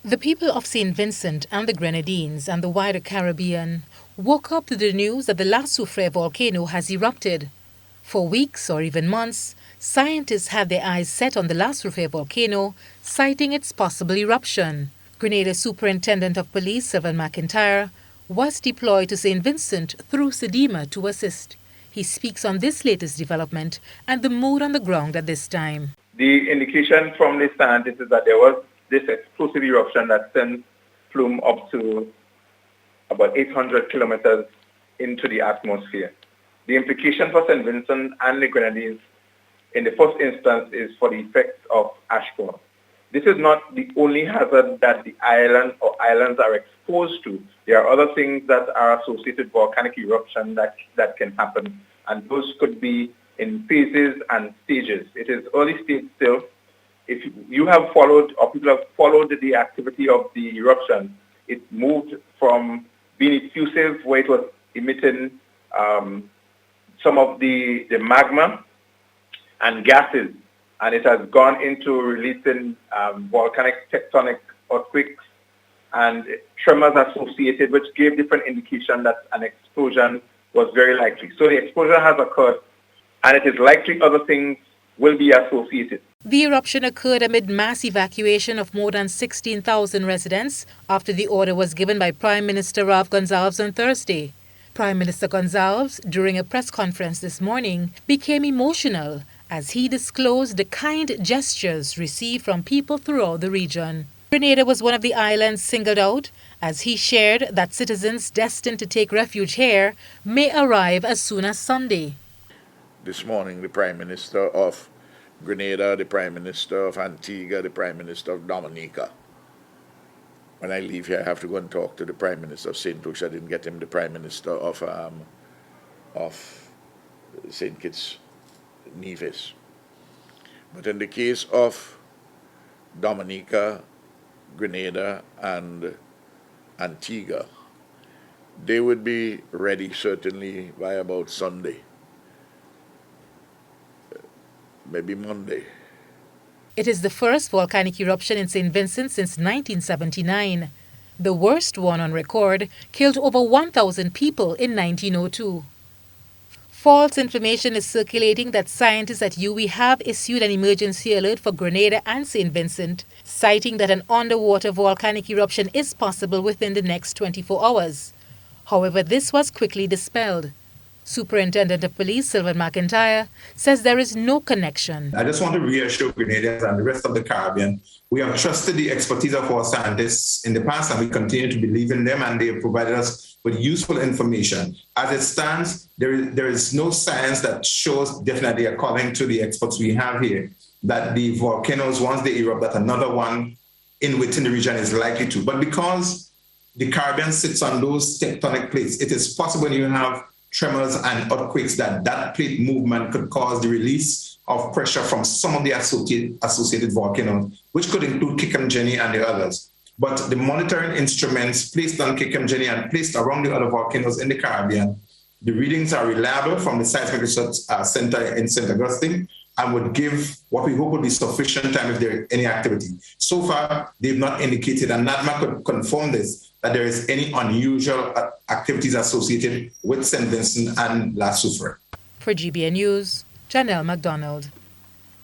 The people of St. Vincent and the Grenadines and the wider Caribbean woke up to the news that the La Soufrière volcano has erupted. For weeks or even months, scientists had their eyes set on the La Soufrière volcano, citing its possible eruption. Grenada Superintendent of Police Sylvan McIntyre was deployed to St. Vincent through Sedema to assist. He speaks on this latest development and the mood on the ground at this time. The indication from the scientists is that there was this explosive eruption that sent plume up to about 800 kilometers into the atmosphere. The implication for St. Vincent and the Grenadines in the first instance is for the effects of ash fall. This is not the only hazard that the island or islands are exposed to. There are other things that are associated with volcanic eruption that can happen, and those could be in phases and stages. It is early stage still. If you have followed or people have followed the activity of the eruption, it moved from being effusive, where it was emitting some of the magma and gases, and it has gone into releasing volcanic tectonic earthquakes and tremors associated, which gave different indication that an explosion was very likely. So the explosion has occurred, and it is likely other things will be associated. The eruption occurred amid mass evacuation of more than 16,000 residents after the order was given by Prime Minister Rav Gonsalves on Thursday. Prime Minister Gonsalves, during a press conference this morning, became emotional as he disclosed the kind gestures received from people throughout the region. Grenada was one of the islands singled out as he shared that citizens destined to take refuge here may arrive as soon as Sunday. This morning, the Prime Minister of Grenada, the Prime Minister of Antigua, the Prime Minister of Dominica. When I leave here, I have to go and talk to the Prime Minister of St. Lucia. I didn't get him the Prime Minister of St. Kitts Nevis. But in the case of Dominica, Grenada, and Antigua, they would be ready certainly by about Sunday. Maybe Monday. It is the first volcanic eruption in St. Vincent since 1979. The worst one on record killed over 1,000 people in 1902. False information is circulating that scientists at UWI have issued an emergency alert for Grenada and St. Vincent, citing that an underwater volcanic eruption is possible within the next 24 hours. However, this was quickly dispelled. Superintendent of Police Sylvan McIntyre says there is no connection. I just want to reassure Grenadians and the rest of the Caribbean, we have trusted the expertise of our scientists in the past, and we continue to believe in them, and they have provided us with useful information. As it stands, there is no science that shows definitely, according to the experts we have here, that the volcanoes, once they erupt, that another one within the region is likely to. But because the Caribbean sits on those tectonic plates, it is possible you have tremors and earthquakes that plate movement could cause the release of pressure from some of the associated volcanoes, which could include Kikamjeni and the others. But the monitoring instruments placed on Kikamjeni and placed around the other volcanoes in the Caribbean, the readings are reliable from the Seismic Research Center in St. Augustine and would give what we hope would be sufficient time if there is any activity. So far, they've not indicated, and NADMA could confirm this, that there is any unusual activities associated with St. Vincent and La Soufrière. For GBN News, Janelle MacDonald.